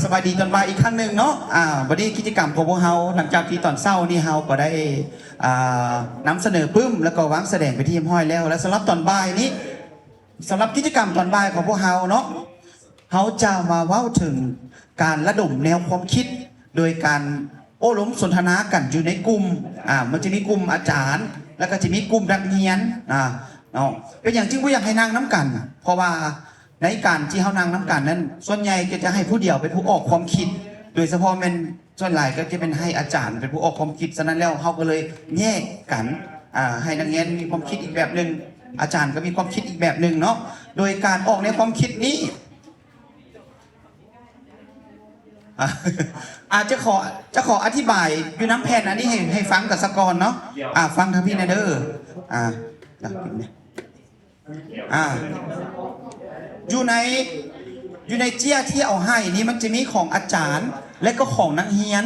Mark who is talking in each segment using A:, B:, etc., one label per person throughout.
A: สวัสดีตอนบ่ายอีกครั้งหนึ่งเนาะวันนี้กิจกรรมของพวกเราหลังจากที่ตอนเช้านี่เราก็ได้นำเสนอปึ้มแล้วก็วางแสดงไปที่ห้อยแล้วและสำหรับตอนบ่ายนี้สำหรับกิจกรรมตอนบ่ายของพวกเราเนาะเขาจะมาเว้าถึงการระดมแนวความคิดโดยการโอ้ล้มสนทนากันอยู่ในกลุ่มมันจะมีกลุ่มอาจารย์แล้วก็จะมีกลุ่มนักเรียนเนาะเป็นอย่างจริงผู้อยากให้นั่งน้ำกันเพราะว่าในการที่เขานั่งน้ำกันนั้นส่วนใหญ่ก็จะให้ผู้เดียวเป็นผู้ออกความคิดโดยเฉพาะเป็นส่วนหลายก็จะเป็นให้อาจารย์เป็นผู้ออกความคิดฉะนั้นแล้วเขาก็เลยแยกกันให้นักเรียนมีความคิดอีกแบบหนึ่งอาจารย์ก็มีความคิดอีกแบบหนึ่งเนาะโดยการออกในความคิดนี้อาจจะขออธิบายอยู่น้ำแผ่นอันนี้ให้ฟังกับสกอนเนาะฟังทางพี่นาเดอร์อยู่ในเจี้ยที่เอาให้นี่มันจะมีของอาจารย์และก็ของนักเรียน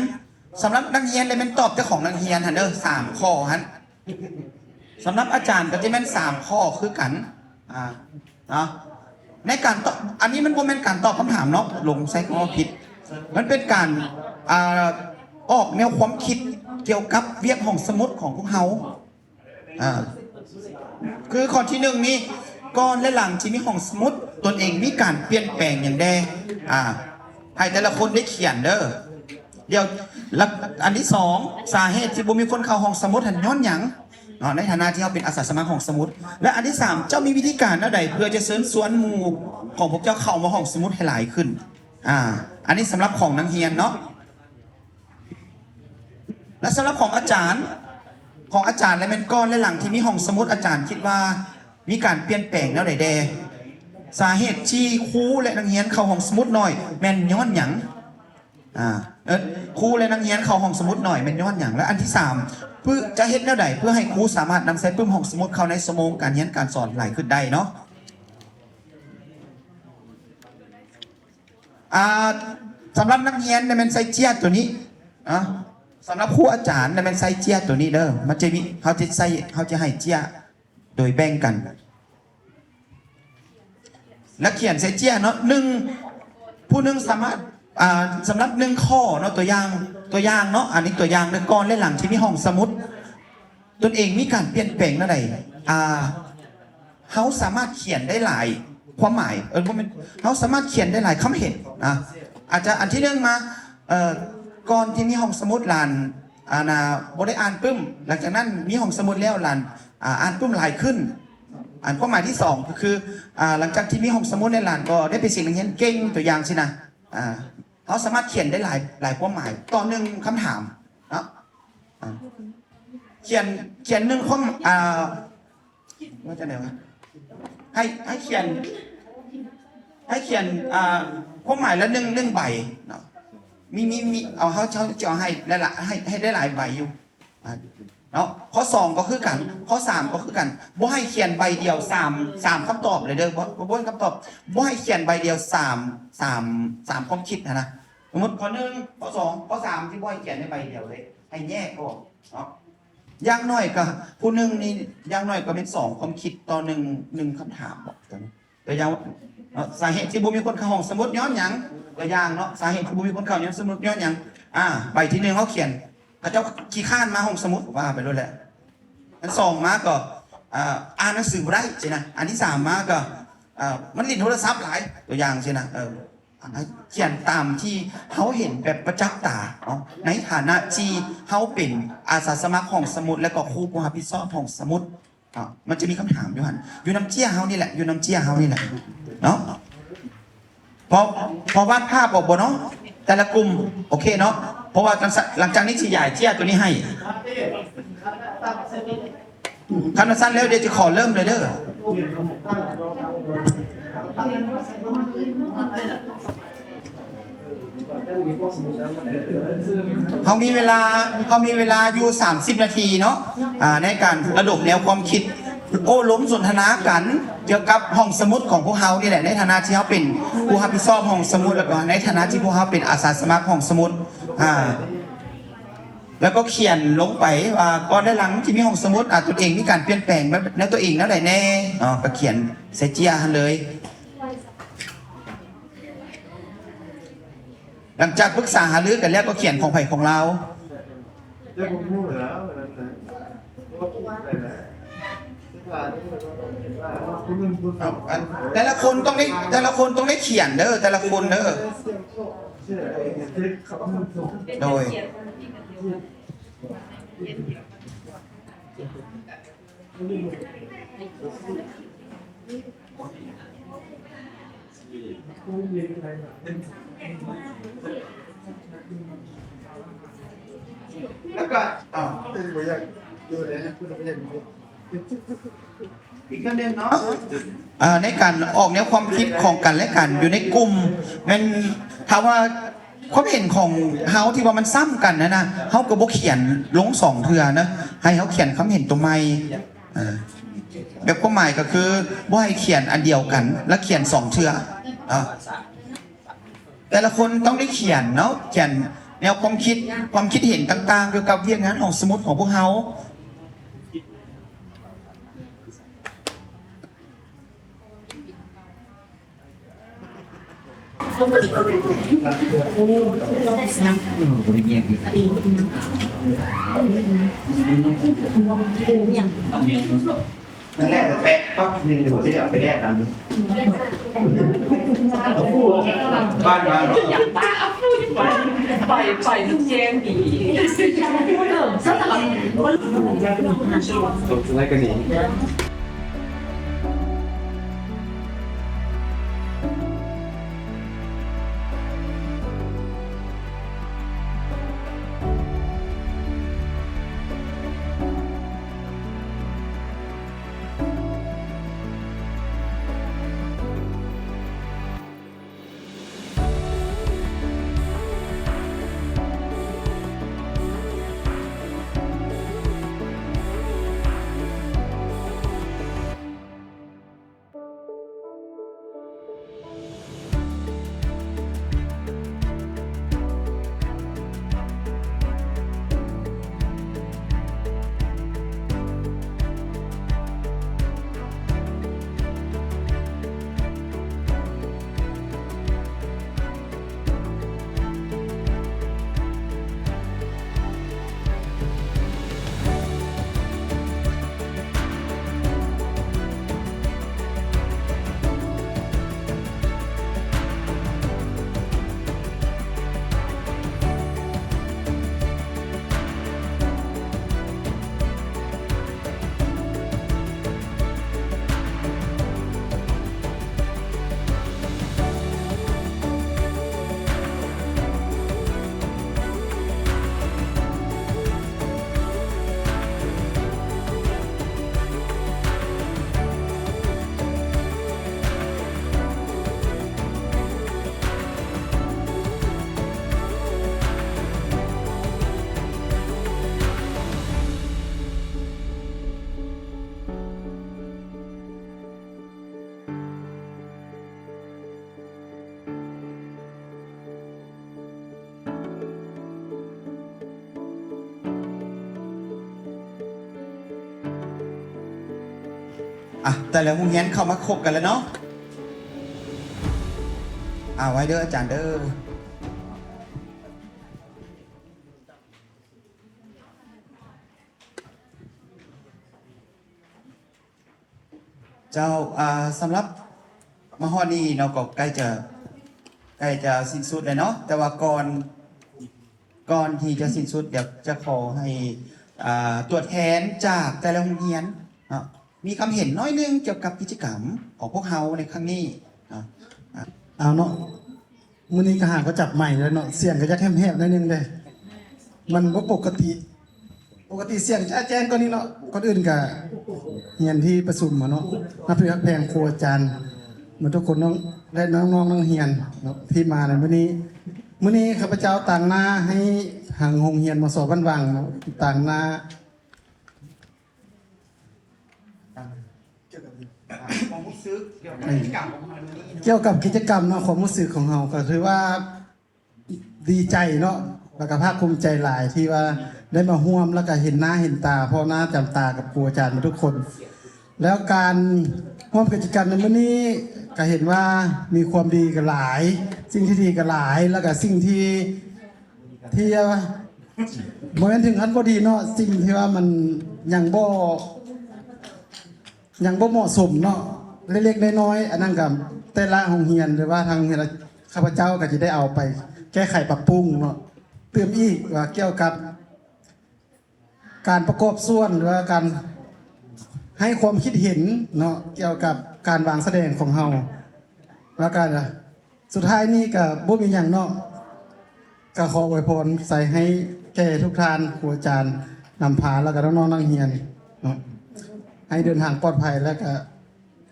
A: สำหรับนักเรียนเลยเป็นตอบเจ้าของนักเรียนฮันเดอร์3 ข้อฮันสำหรับอาจารย์ก็จะเป็น3 ข้อคือกันในการตอบอันนี้มันเป็นการตอบคำถามเนาะลงใส่ข้อผิดมันเป็นการออกแนวความคิดเกี่ยวกับเวียกของสมุดของพวกเขาคือข้อที่1นี้ก่อนและหลังที่มีของสมุดตนเองมีการเปลี่ยนแปลงอย่างใดให้แต่ละคนได้เขียนเด้อเดี๋ยวอันที่2สาเหตุที่บ่มีคนเข้าห้องสมุดหันย้อนหยังในฐานะที่เขาเป็นอาสาสมัครของสมุดและอันที่3เจ้ามีวิธีการใดเพื่อจะเชิญชวนหมู่ของพวกเจ้าเข้ามาห้องสมุดให้หลายขึ้นอันนี้สำหรับของนักเรียนเนาะและสำหรับของอาจารย์และเป็นก้อนและหลังที่มีห้องสมุดอาจารย์คิดว่ามีการเปลี่ยนแปลงแล้วใดสาเหตุที่ครูและนักเรียนเข้าห้องสมุดหน่อยแม่นย้อนหยังครูและนักเรียนเข้าห้องสมุดหน่อยแม่นย้อนหยังและอันที่3เพื่อจะเฮ็ดแนวใดเพื่อให้ครูสามารถนำใส่ปึ้มห้องสมุดเข้าในชั่วโมงการเรียนการสอนหลายขึ้นได้เนาะสำหรับนักเรียนในเป็นไซเจียตัวนี้สำหรับครูอาจารย์ในเป็นไซเจียตัวนี้เด้อมันจะมีเขาจะให้เจียโดยแบ่งกันนักเขียนไซเจียเนาะผู้หนึ่งสามารถสำหรับ1 ข้อเนาะตัวอย่างเนาะอันนี้ตัวอย่างในก่อนและหลังที่มีห้องสมุดตนเองมีการเปลี่ยนแปลงนั่นใดเขาสามารถเขียนได้หลายความหมายเขาสามารถเขียนได้หลายคำเหตุอาจจะอันที่1มาก่อนที่มีห้องสมุดลานบ่ได้อ่านปึ้มหลังจากนั้นมีห้องสมุดแล้วลานอ่านปึ้มหลายขึ้นความหมายที่2ก็คือหลังจากที่มีห้องสมุดในลานก็ได้ไปสิ่งนักเรียนเก่งตัวอย่างสินะเขาสามารถเขียนได้หลายความหมายต่อ1คำถามเนาะเขียน1ความว่าจะไหนวะให้เขียนความหมายละหนึ่งใบเนาะมีเอาเขาจะให้ได้หลายใบอยู่เนาะข้อ2ก็คือกันข้อ3ก็คือกันบ่ให้เขียนใบเดียว3คำตอบเลยเด้อบ่ให้คำตอบบ่ให้เขียนใบเดียว3ความคิดนะสมมติข้อ1ข้อ2ข้อ3ที่บ่ให้เขียนในใบเดียวเลยให้แยกออกเนาะอย่างน้อยก็ผู้หนึ่งนี่อย่างน้อยก็เป็น2ความคิดต่อ1คำถามบอกตัวอย่างสาเหตุที่บ่มีคนเข้าห้องสมุดย้อนหยังตัวอย่างเนาะสาเหตุที่บ่มีคนเข้าห้องสมุดย้อนหยังใบที่1เขาเขียนเขาเจ้าขี้ข้านมาห้องสมุดว่าไปด้วยแหละอัน2มาก็อ่านหนังสือบ่ได้ใช่นะอันที่3มาก็มันลิ้นโทรศัพท์หลายตัวอย่างใช่นะเขียนตามที่เขาเห็นแบบประจักษ์ตาเนาะในฐานะที่เขาเป็นอาสาสมัครของสมุดและก็ครูผู้รับผิดชอบของสมุดมันจะมีคำถามอยู่หันอยู่น้ำเจี้ยเขานี่แหละเนาะพอวาดภาพออกบ่เนาะแต่ละกลุ่มโอเคเนาะเพราะว่าหลังจากนี้สิใหญ่เจี้ยตัวนี้ให้คำสั้นแล้วเดี๋ยวจะขอเริ่มเลยเด้อเขามีเวลาอยู่30 นาทีเนาะในการระดมแนวความคิดโอ้ล้มสนทนากันเกี่ยวกับห้องสมุดของพวกเขานี่แหละในฐานะที่เขาเป็นผู้รับผิดชอบห้องสมุดแล้วก็ในฐานะที่พวกเขาเป็นอาสาสมัครห้องสมุดแล้วก็เขียนลงไปว่าก่อนและหลังที่มีห้องสมุดตัวเองมีการเปลี่ยนแปลงแล้วตัวเองนั่นแหละแน่ก็เขียนใส่เจียเลย หลังจากปรึกษาหารือกันแล้วก็เขียนของไผ่ของเรา
B: จะผมพูดแล้วนั่นแหละก็พูดไปแล้ว
A: แต่ละคนต้องได้เขียนเด้อแต่ละคนเด้อโดยแล้วก็
B: อยากดูเลยนะคุณไม่ใช่
A: อีกประเด็นเนาะในการออกแนวความคิดของกันและกันอยู่ในกลุ่มมันถามว่าความเห็นของเฮาที่ว่ามันซ้ำกันนะเฮาก็บ่เขียนลงสองเทื่อนะให้เฮาเขียนคำเห็นตัวใหม่แบบความหมายก็คือบ่ให้เขียนอันเดียวกันแล้วเขียนสองเทื่อแต่ละคนต้องได้เขียนเนาะเขียนแนวความคิดเห็นต่างๆเกี่ยวกับเรื่องงานของสมุดของพวกเฮา
B: แรกแปะปั๊บนึงเดี๋ยวที่เอาไปแลกกันบ้าน
C: อย่างบ้าปล่อยทุกเจนดีสักตอน
B: ตกอะไรกันนี่
A: แต่ละโรงเรียนเข้ามาคบกันแล้วเนาะไว้เด้ออาจารย์เด้อเจ้าสำหรับมหอนี้เราก็ใกล้จะสิ้นสุดเลยเนาะแต่ว่าก่อนที่จะสิ้นสุดเดี๋ยวจะขอให้ตัวแทนจากแต่ละโรงเรียนมีคำเห็นน้อยนึงเกี่ยวกับกิจกรรมของพวกเราในครั้งนี้
D: เอาเนาะมื้อนี้ก็หาก็จับใหม่แล้วเนาะเสียงก็จะแหบๆนิดนึงเลยมันบ่ปกติเสียงแจ้งก็นี่เนาะก่อนอื่นก็เรียนที่ประชุมเนาะนับถือแพงครูอาจารย์เหมือนทุกคนน้องได้น้องเรียนเนาะที่มาในมื้อนี้ข้าพเจ้าต่างหน้าให้ทางโรงเรียนมส.บ้านวังเนาะต่างหน้าเกี่ยวกับกิจกรรมเนาะความรู้สึกของเราก็คือว่าดีใจเนาะแล้วก็ภาคภูมิใจหลายที่ว่าได้มาร่วมแล้วก็เห็นหน้าเห็นตาพ่อหน้าจำตากับครูอาจารย์มาทุกคนแล้วการร่วมกิจกรรมในมื้อนี้ ก็เห็นว่ามีความดีกันหลาย สิ่งที่ดีกันหลายแล้วก็สิ่งที่โมเมนถึงขั้นบ่ดีเนาะสิ่งที่ว่ามันยังบ่เหมาะสมเนาะเล็กๆน้อยๆอันนั้นกับแต่ละโรงเรียนหรือว่าทางข้าพเจ้าก็จะได้เอาไปแก้ไขปรับปรุงเนาะเติมอีกว่าเกี่ยวกับ การประกอบส่วนหรือว่าการให้ความคิดเห็นเนาะเกี่ยวกับการวางแสดงของเฮาแล้วกันสุดท้ายนี่ก็บ่มีหยังเนาะก็ขออวยพรใส่ให้แก่ทุกท่านครูอาจารย์นำพาแล้วก็น้องๆนักเรียนเนาะให้เดินทางปลอดภัยแล้วก็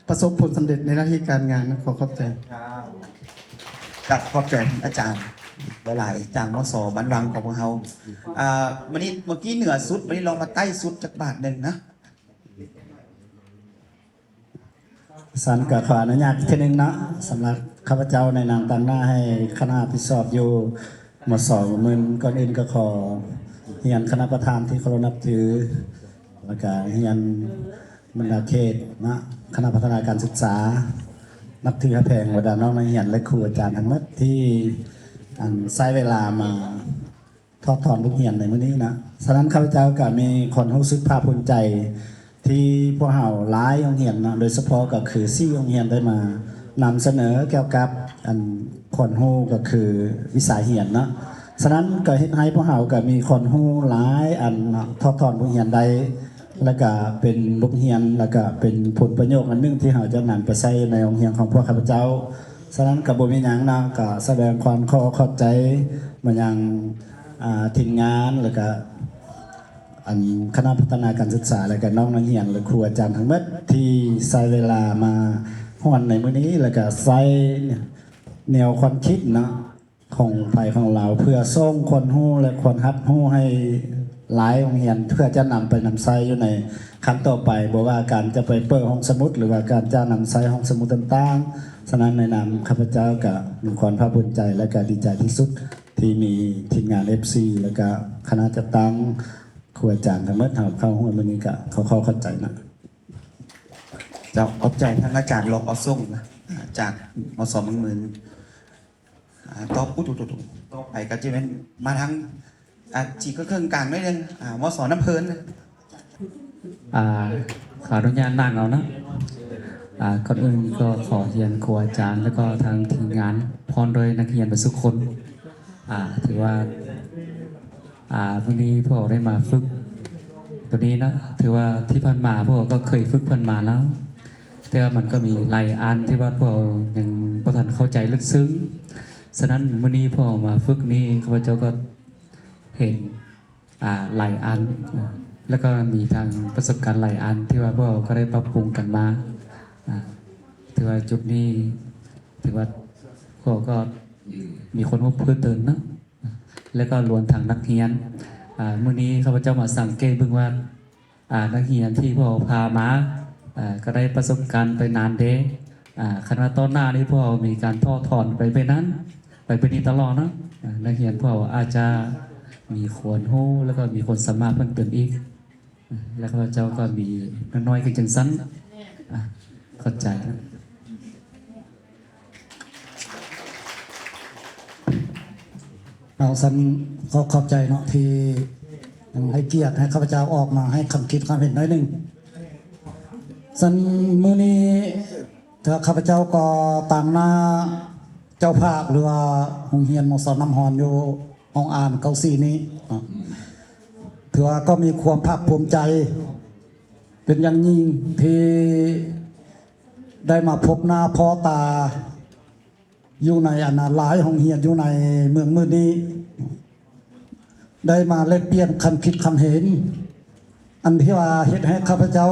D: ประสบผลสำเร็จในหน้าที่การงานขอขอบใจ
A: กับขอบใจอาจารย์หลายๆจากมสบ้านวังของพวกเราวันนี้เมื่อกี้เหนือสุดวันนี้ลองมาใต้สุดจากบาทหนึ่งนะ
E: สันกขออนุญาตทีหนึงนะสำหรับข้าพเจ้าในนามตั้งหน้าให้คณะพิสอบอยู่หมดสองมืนก่อนอื่นก็ขอเฮียนคณะประธานที่เคารพนับถือแล้วก็เฮียนบรรดาเขตนะคณะพัฒนาการศึกษานับถือแพงบรรดาน้องนักเรียนและครูอาจารย์ทั้งหมดที่ใช้เวลามาทอดถอนลูกเฮียนในมื้อนี้นะฉะนั้นข้าพเจ้าก็มีคนรู้สึกภาคภูมิใจที่พวกเราหลายโรงเรียนนะโดยเฉพาะก็คือ4โรงเรียนได้มานำเสนอเกี่ยวกับคนฮู้ก็คือวิสาเหียนเนาะฉะนั้นก็เฮ็ดให้พวกเราก็มีคนฮู้หลายทอดถอนลูกเฮียนได้แล้วก็เป็นลูกเฮียนแล้วก็เป็นผลประโยชน์อันหนึงที่เราจะนำไปใช้ในโรงเรียนของพวกข้าพเจ้าฉะนั้นก็บ่มีหยังนะก็แสดงความเข้าใจมายังทีมงานแล้วก็คณะพัฒนาการศึกษาและก็น้องนักเรียนและครูอาจารย์ทั้งหมดที่ใช้เวลามาฮ้อนในมื้อนี้แล้วก็ใช้แนวความคิดนะของภายของเราเพื่อส่งคนฮู้และคนรับฮู้ให้หลายโรงเรียนเพื่อจะนำไปนำใช้อยู่ในขั้นต่อไปบ่ว่าการจะไปเปิดห้องสมุดหรือว่าการจะนำใช้ห้องสมุดต่างๆฉะนั้นในนามข้าพเจ้าก็มีความภาคภูมิใจและก็ดีใจที่สุดที่มีทีมงาน FC แล้วก็คณะจัดตั้งครูอาจารย์ทั้งหมดเข้าห้องมื้อนี้ก็เข้าใจนะ
A: จะขอบใจทั้งอาจารย์รองเอาส่งนะจากมสเมืองหมื่นต่อปุ๊บต่อไปก็จะเป็นมาทางจีก็เครื่องกลางไม่เรื่องมสน้ำเพลิน
F: ขออนุญาตนั่งเอานะก่อนอื่นก็ขอเรียนครูอาจารย์แล้วก็ทางทีมงานพร้อมโดยนักเรียนทุกคนถือว่าวันนี้พวกเราได้มาฝึกตัวนี้นะถือว่าที่ผ่านมาพวกเราก็เคยฝึกผ่านมาแล้วแต่ว่ามันก็มีหลายอันที่ว่าพวกเรายังประทันเข้าใจลึกซึ้งฉะนั้นวันนี้พวกเรามาฝึกนี้ข้าพเจ้าก็เห็นหลายอันแล้วก็มีทางประสบการณ์หลายอันที่ว่าพวกเราก็ได้ปรับปรุงกันมาถือว่าจุดนี้ถือว่าพวกเราก็มีคนพบเพิ่มเติมนะแล้วก็รวมทางนักเรียนเมื่อนี้ข้าพเจ้ามาสังเกตเบิ่งว่านักเรียนที่พวกเราพามาก็ได้ประสบการณ์ไปนานเด้คณะต้นหน้านี้พวกเรามีการทอดถอนไปนั้นไปนี้ตลอดนะนักเรียนพวกเราอาจจะมีคนโหแล้วก็มีคนสามารถเพิ่มเติมอีกแล้วข้าพเจ้าก็มีน้อยๆกันจังสั้นเข้าใจนะ
E: เราสันก็ขอบใจเนาะที่ยังให้เกียรติให้ข้าพเจ้าออกมาให้คำคิดความเห็นน้อยหนึ่งสันมื้อนี้ถ้าข้าพเจ้าก็ต่างหน้าเจ้าภาคหรือว่าโรงเรียนมสน้ำฮอนอยู่ห้องอ่านเก้าสี่นี้ถือว่าก็มีความภาคภูมิใจเป็นอย่างยิ่งที่ได้มาพบหน้าพ่อตาอยู่ในหลายห้องเรียนอยู่ในเมืองมื้อนี้ได้มาแลกเปลี่ยนคำคิดคำเห็นอันที่ว่าเฮ็ดให้ข้าพเจ้า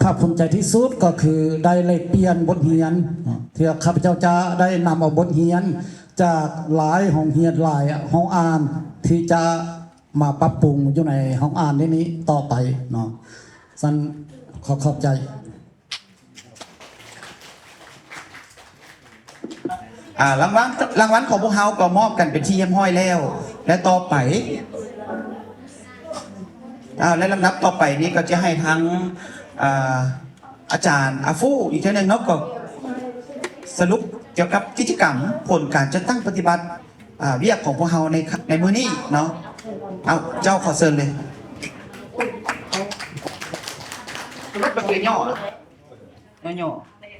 E: ภาคภูมิใจที่สุดก็คือได้แลกเปลี่ยนบทเรียนที่ข้าพเจ้าจะได้นำเอาบทเรียนจากหลายห้องเรียนหลายห้องอ่านที่จะมาปรับปรุงอยู่ในห้องอ่านนี้ต่อไปเนาะสันขอบใจ
A: รางวัลของพวกเขาก็มอบกันเป็นที่เยี่ยมห้อยแล้ว และต่อไปและลำดับต่อไปนี้ก็จะให้ทั้ง อาจารย์อาฟูอีกเท่านึงเนาะก็สรุปเกี่ยวกับกิจกรรมผลการจัดตั้งปฏิบัติเวียกของพวกเราในมื้อนี้เนาะเอาเจ้าขอเชิญเลยรถแบบย่อๆย่อ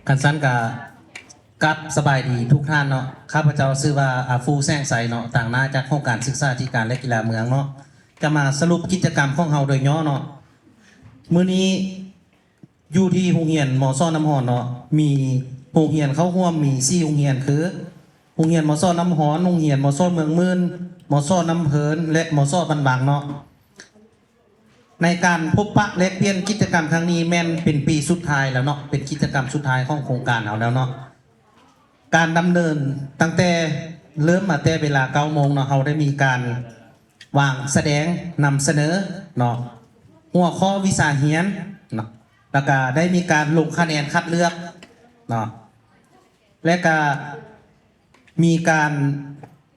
G: คันสั้นกับสบายดีทุกท่านเนาะข้าพเจ้าชื่อว่าอาฟูแซงใสเนาะต่างหน้าจากโครงการศึกษาธิการและกีฬาเมืองเนาะจะมาสรุปกิจกรรมของเฮาโดยย่อเนาะมื้อนี้อยู่ที่โรงเรียนมอซ่อน้ำหอนเนาะมีโรงเรียนเข้าร่วมมี4โรงเรียนคือโรงเรียนมอซ่อน้ำหอนโรงเรียนมอซ่อเมืองมื่นมอซ่อน้ำเพินและมอซ่อบันบางเนาะในการพบปะและเปลี่ยนกิจกรรมครั้งนี้แม่นเป็นปีสุดท้ายแล้วเนาะเป็นกิจกรรมสุดท้ายของโครงการเอาแล้วเนาะการดำเนินตั้งแต่เริ่มมาแต่เวลา9 โมงเนาะเราได้มีการวางแสดงนำเสนอเนาะหัวข้อวิชาเรียนเนาะแล้วก็ได้มีการลงคะแนนคัดเลือกเนาะและก็มีการ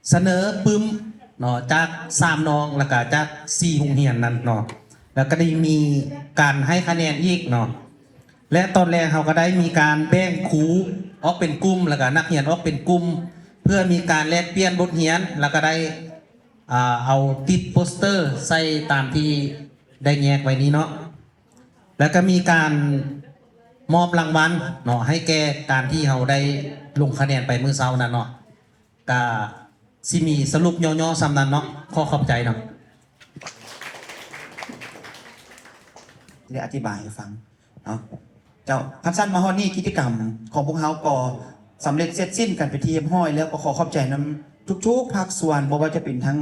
G: เสนอปึ้มเนาะจาก3 น้องแล้วก็จาก4โรงเรียนนั้นเนาะแล้วก็ได้มีการให้คะแนนอีกเนาะและตอนแรกเราก็ได้มีการแบ่งครูออกเป็นกลุ่มแล้วก็นักเรียนออกเป็นกลุ่มเพื่อมีการแลกเปลี่ยนบทเรียนแล้วก็ได้เอาติดโปสเตอร์ใส่ตามที่ได้แยกไว้นี้เนาะแล้วก็มีการมอบรางวัลเนาะให้แก่การที่เราได้ลงคะแนนไปมื้อเช้านั้นเนาะก็สิมีสรุปย่อๆซ้ำนั้นเนาะขอขอบใจเนาะ
A: ๆได้อธิบายให้ฟังเนาะเจ้าคำสั้นมาฮอดนี่กิจกรรมของพวกเราก็สำเร็จเสร็จสิ้นกันไปที่เรียบร้อยแล้วก็ขอขอบใจนำทุกๆภาคส่วนบ่ว่าจะเป็นทั้ง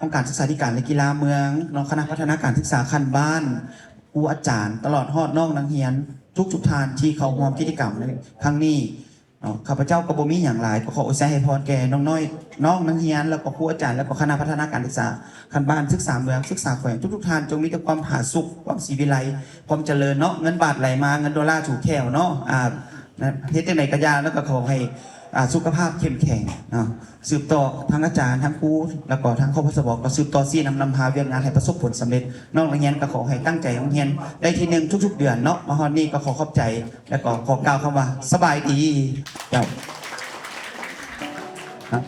A: องค์การศึกษาธิการและกีฬาเมืองเนาะคณะพัฒนาการศึกษาขั้นบ้านครูอาจารย์ตลอดฮอดน้องนักเรียนทุกท่านที่เขาร่วมกิจกรรมในครั้งนี้เนาะข้าพเจ้าก็บ่มีอย่างหลายก็ขออวยให้พรแก่น้องน้อยน้องนักเรียนแล้วก็ครูอาจารย์แล้วก็คณะพัฒนาการศึกษาขั้นบ้านศึกษาเมืองศึกษาแขวงทุกท่านจงมีแต่ความผาสุกความศรีวิไลความเจริญเนาะเงินบาทไหลมาเงินดอลลาร์ถูกแถวเนาะนะเฮ็ดจังไดก็ยาแล้วก็ขอให้สุขภาพเข้มแข็งเนาะสืบต่อทั้งอาจารย์ทั้งครูแล้วก็ทั้งครอบครัวก็สืบต่อซี่นำพาเวียงงานให้ประสบผลสำเร็จน้องนักเรียนก็ขอให้ตั้งใจเรียนได้ที่หนึ่งทุกๆเดือนเนาะมาฮอดนี้ก็ขอขอบใจแล้วก็ขอกล่าวคำว่าสบายดีเจ้าครับ